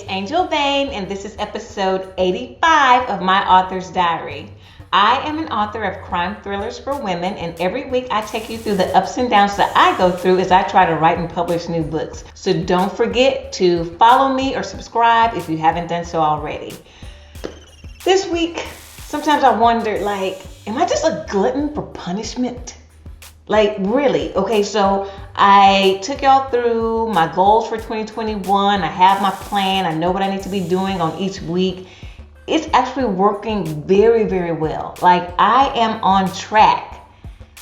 it's Angel Vane, and this is episode 85 of my author's diary. I am an author of crime thrillers for women, and every week I take you through the ups and downs that I go through as I try to write and publish new books. So don't forget to follow me or subscribe if you haven't done so already. This week, sometimes I wonder, am I just a glutton for punishment? Really? Okay, so I took y'all through my goals for 2021. I have my plan. I know what I need to be doing on each week. It's actually working very, very well. I am on track.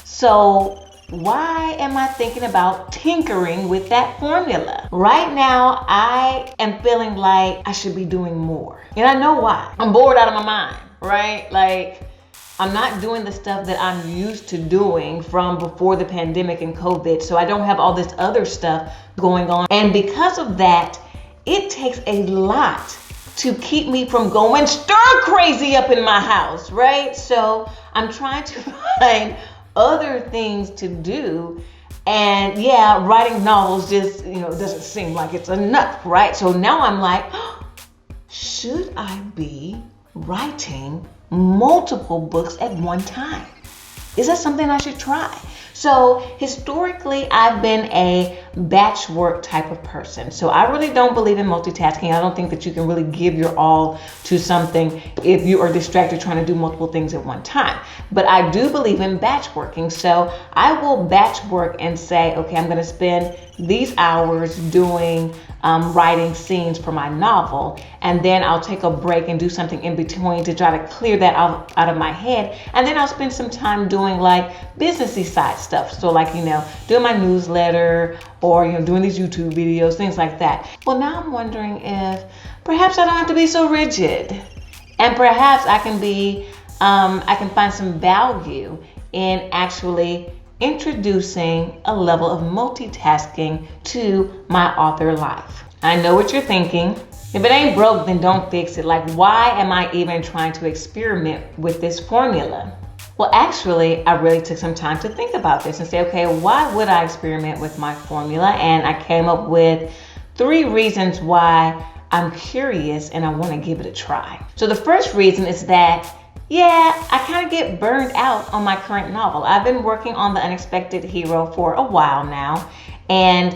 So why am I thinking about tinkering with that formula? Right now, I am feeling like I should be doing more. And I know why. I'm bored out of my mind, right? I'm not doing the stuff that I'm used to doing from before the pandemic and COVID. So I don't have all this other stuff going on. And because of that, it takes a lot to keep me from going stir crazy up in my house, right? So I'm trying to find other things to do. And yeah, writing novels just, doesn't seem like it's enough, right? So now I'm like, should I be writing multiple books at one time? Is that something I should try? So historically, I've been a batch work type of person. So I really don't believe in multitasking. I don't think that you can really give your all to something if you are distracted trying to do multiple things at one time. But I do believe in batch working. So I will batch work and say, okay, I'm going to spend these hours doing writing scenes for my novel, and then I'll take a break and do something in between to try to clear that out of my head, and then I'll spend some time doing businessy side stuff, so doing my newsletter or doing these YouTube videos, things like that. Well, now I'm wondering if perhaps I don't have to be so rigid, and perhaps I can find some value in actually introducing a level of multitasking to my author life. I know what you're thinking. If it ain't broke, then don't fix it. Why am I even trying to experiment with this formula? Well, actually, I really took some time to think about this and say, okay, why would I experiment with my formula? And I came up with 3 reasons why I'm curious and I want to give it a try. So the first reason is that I kind of get burned out on my current novel. I've been working on The Unexpected Hero for a while now, and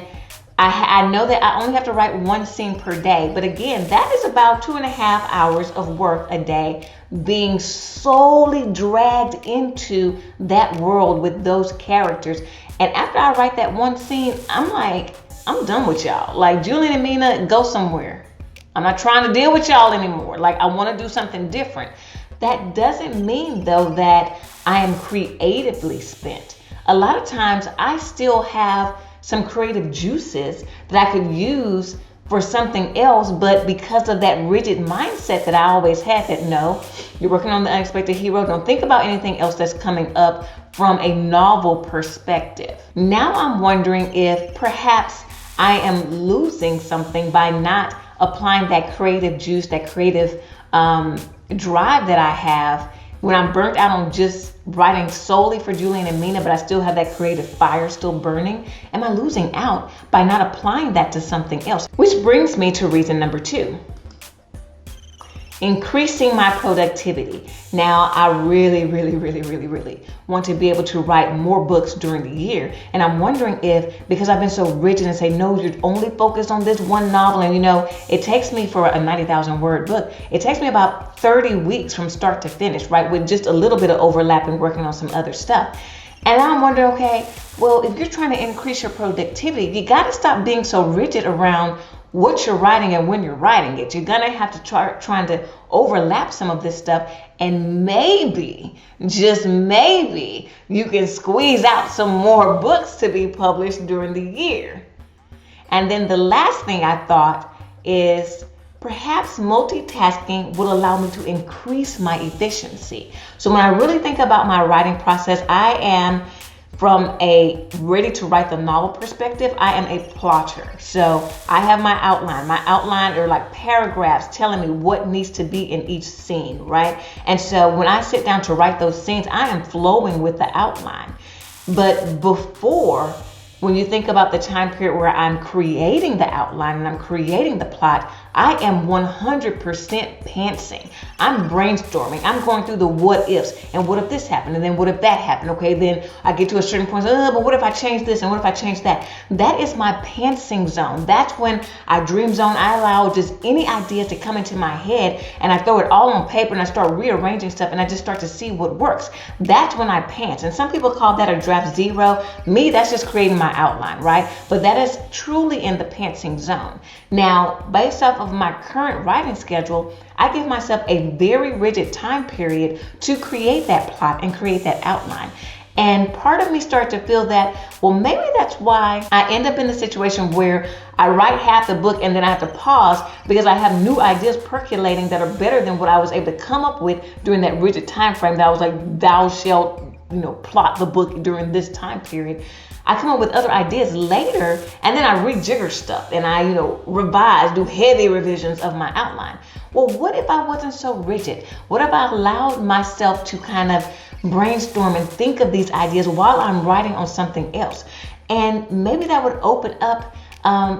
I know that I only have to write 1 scene per day. But again, that is about 2.5 hours of work a day being solely dragged into that world with those characters. And after I write that 1 scene, I'm done with y'all. Julian and Mina, go somewhere. I'm not trying to deal with y'all anymore. I want to do something different. That doesn't mean, though, that I am creatively spent. A lot of times I still have some creative juices that I could use for something else, but because of that rigid mindset that I always had, that no, you're working on The Unexpected Hero, don't think about anything else that's coming up from a novel perspective. Now I'm wondering if perhaps I am losing something by not applying that creative juice, that creative drive that I have when I'm burnt out on just writing solely for Julian and Mina, but I still have that creative fire still burning. Am I losing out by not applying that to something else? Which brings me to reason number 2. Increasing my productivity. Now, I really want to be able to write more books during the year. And I'm wondering if, because I've been so rigid and say, no, you're only focused on this one novel. And it takes me, for a 90,000 word book, it takes me about 30 weeks from start to finish, right? With just a little bit of overlap and working on some other stuff. And I'm wondering, okay, well, if you're trying to increase your productivity, you got to stop being so rigid around what you're writing and when you're writing it. You're gonna have to trying to overlap some of this stuff, and maybe, just maybe, you can squeeze out some more books to be published during the year. And then the last thing I thought is perhaps multitasking will allow me to increase my efficiency. So when I really think about my writing process, I am, from a ready to write the novel perspective, I am a plotter. So I have my outline. My outline are paragraphs telling me what needs to be in each scene, right? And so when I sit down to write those scenes, I am flowing with the outline. But before, when you think about the time period where I'm creating the outline and I'm creating the plot, I am 100% pantsing. I'm brainstorming. I'm going through the what ifs. And what if this happened? And then what if that happened? Okay, then I get to a certain point. But what if I change this? And what if I change that? That is my pantsing zone. That's when I dream zone. I allow just any idea to come into my head and I throw it all on paper and I start rearranging stuff and I just start to see what works. That's when I pants. And some people call that a draft zero. Me, that's just creating my outline, right? But that is truly in the pantsing zone. Now, based off of my current writing schedule, I give myself a very rigid time period to create that plot and create that outline. And part of me started to feel that, well, maybe that's why I end up in the situation where I write half the book and then I have to pause because I have new ideas percolating that are better than what I was able to come up with during that rigid time frame that I was like, thou shalt, plot the book during this time period. I come up with other ideas later and then I rejigger stuff and I, revise, do heavy revisions of my outline. Well, what if I wasn't so rigid? What if I allowed myself to kind of brainstorm and think of these ideas while I'm writing on something else? And maybe that would open up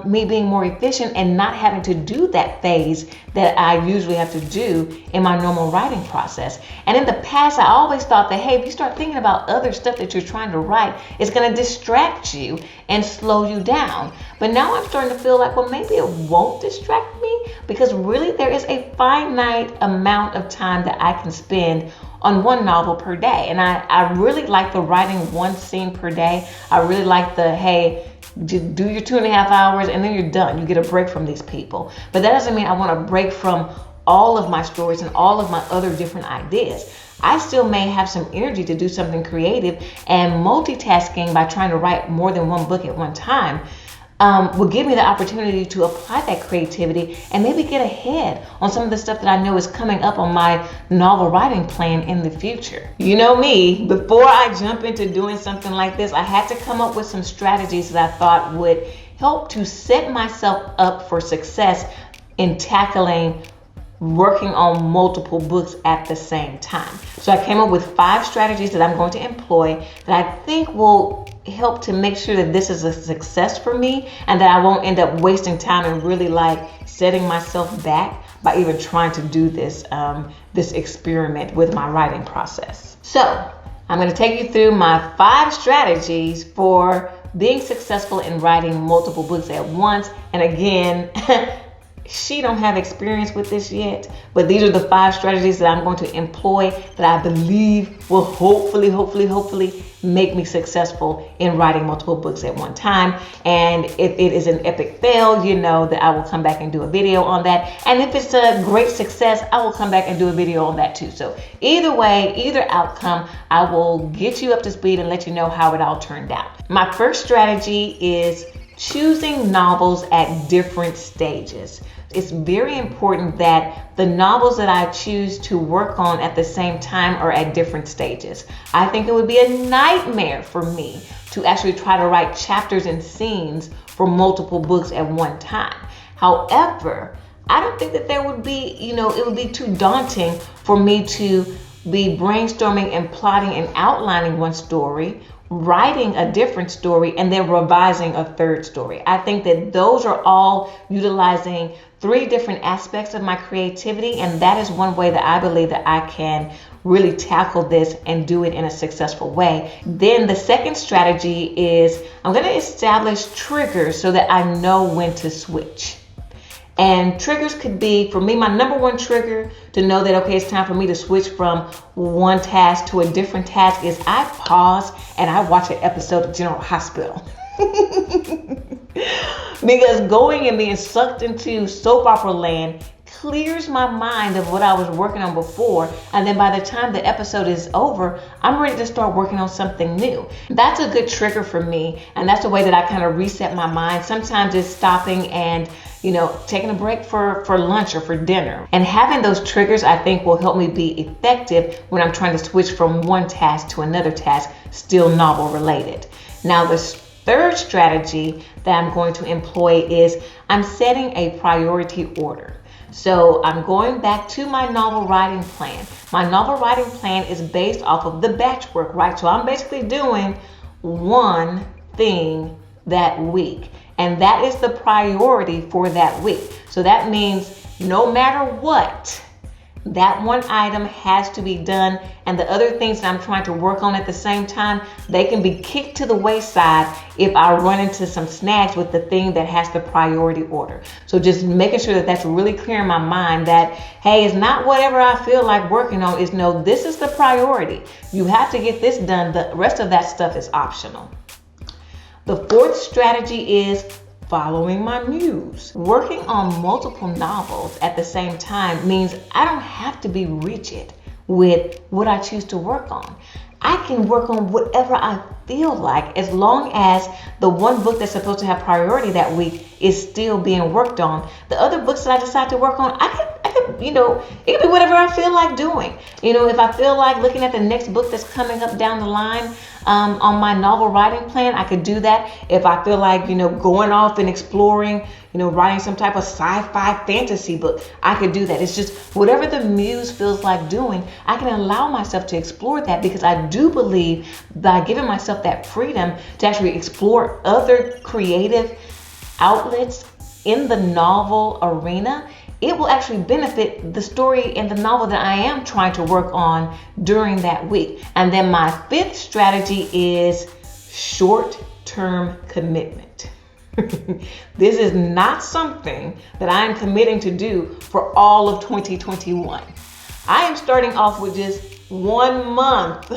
me being more efficient and not having to do that phase that I usually have to do in my normal writing process. And in the past, I always thought that, hey, if you start thinking about other stuff that you're trying to write, it's going to distract you and slow you down. But now I'm starting to feel like, well, maybe it won't distract me because really there is a finite amount of time that I can spend on one novel per day. And I really like the writing one scene per day. I really like the, hey, just do your 2.5 hours and then you're done. You get a break from these people. But that doesn't mean I want to break from all of my stories and all of my other different ideas. I still may have some energy to do something creative, and multitasking by trying to write more than one book at one time will give me the opportunity to apply that creativity and maybe get ahead on some of the stuff that I know is coming up on my novel writing plan in the future. You know me, before I jump into doing something like this, I had to come up with some strategies that I thought would help to set myself up for success in tackling working on multiple books at the same time. So I came up with 5 strategies that I'm going to employ that I think will help to make sure that this is a success for me and that I won't end up wasting time and really setting myself back by even trying to do this experiment with my writing process. So I'm going to take you through my 5 strategies for being successful in writing multiple books at once. And again, she don't have experience with this yet, but these are the 5 strategies that I'm going to employ that I believe will hopefully make me successful in writing multiple books at one time. And if it is an epic fail, you know that I will come back and do a video on that. And if it's a great success, I will come back and do a video on that too. So either way, either outcome, I will get you up to speed and let you know how it all turned out. My first strategy is choosing novels at different stages. It's very important that the novels that I choose to work on at the same time are at different stages. I think it would be a nightmare for me to actually try to write chapters and scenes for multiple books at one time. However, I don't think that there would be, it would be too daunting for me to be brainstorming and plotting and outlining one story, writing a different story, and then revising a third story. I think that those are all utilizing 3 different aspects of my creativity, and that is one way that I believe that I can really tackle this and do it in a successful way. Then the second strategy is I'm going to establish triggers so that I know when to switch. And triggers could be, for me, my number one trigger to know that, okay, it's time for me to switch from one task to a different task is I pause and I watch an episode of General Hospital. Because going and being sucked into soap opera land clears my mind of what I was working on before. And then by the time the episode is over, I'm ready to start working on something new. That's a good trigger for me. And that's the way that I kind of reset my mind. Sometimes it's stopping and taking a break for lunch or for dinner. And having those triggers, I think, will help me be effective when I'm trying to switch from one task to another task, still novel related. Now, the third strategy that I'm going to employ is I'm setting a priority order. So I'm going back to my novel writing plan. My novel writing plan is based off of the batch work, right? So I'm basically doing one thing that week. And that is the priority for that week. So that means no matter what, that one item has to be done, and the other things that I'm trying to work on at the same time, they can be kicked to the wayside if I run into some snags with the thing that has the priority order. So just making sure that that's really clear in my mind that, hey, it's not whatever I feel like working on, is no, this is the priority. You have to get this done. The rest of that stuff is optional. The fourth strategy is following my muse. Working on multiple novels at the same time means I don't have to be rigid with what I choose to work on. I can work on whatever I feel like, as long as the one book that's supposed to have priority that week is still being worked on. The other books that I decide to work on, I could, it can be whatever I feel like doing. If I feel like looking at the next book that's coming up down the line on my novel writing plan, I could do that. If I feel like, going off and exploring, writing some type of sci-fi fantasy book, I could do that. It's just whatever the muse feels like doing, I can allow myself to explore that, because I do believe by giving myself that freedom to actually explore other creative outlets in the novel arena, it will actually benefit the story and the novel that I am trying to work on during that week. And then my fifth strategy is short-term commitment. This is not something that I am committing to do for all of 2021. I am starting off with just 1 month.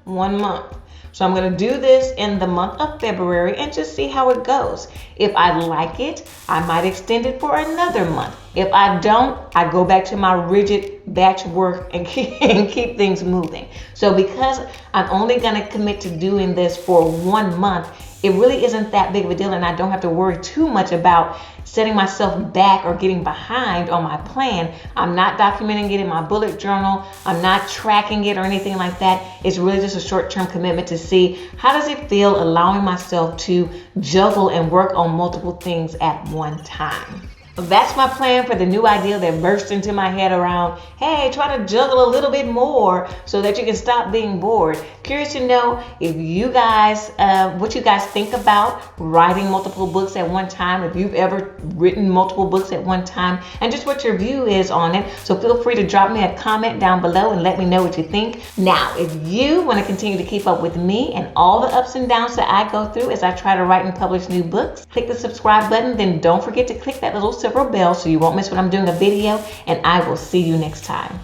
1 month. So I'm going to do this in the month of February and just see how it goes. If I like it, I might extend it for another month. If I don't, I go back to my rigid batch work and keep things moving. So because I'm only going to commit to doing this for 1 month, it really isn't that big of a deal, and I don't have to worry too much about setting myself back or getting behind on my plan. I'm not documenting it in my bullet journal. I'm not tracking it or anything like that. It's really just a short-term commitment to see how does it feel allowing myself to juggle and work on multiple things at one time. That's my plan for the new idea that burst into my head around, hey, try to juggle a little bit more so that you can stop being bored. Curious to know if you guys, what you guys think about writing multiple books at one time, if you've ever written multiple books at one time, and just what your view is on it. So feel free to drop me a comment down below and let me know what you think. Now, if you want to continue to keep up with me and all the ups and downs that I go through as I try to write and publish new books, click the subscribe button, then don't forget to click that little silver bell so you won't miss when I'm doing a video, and I will see you next time.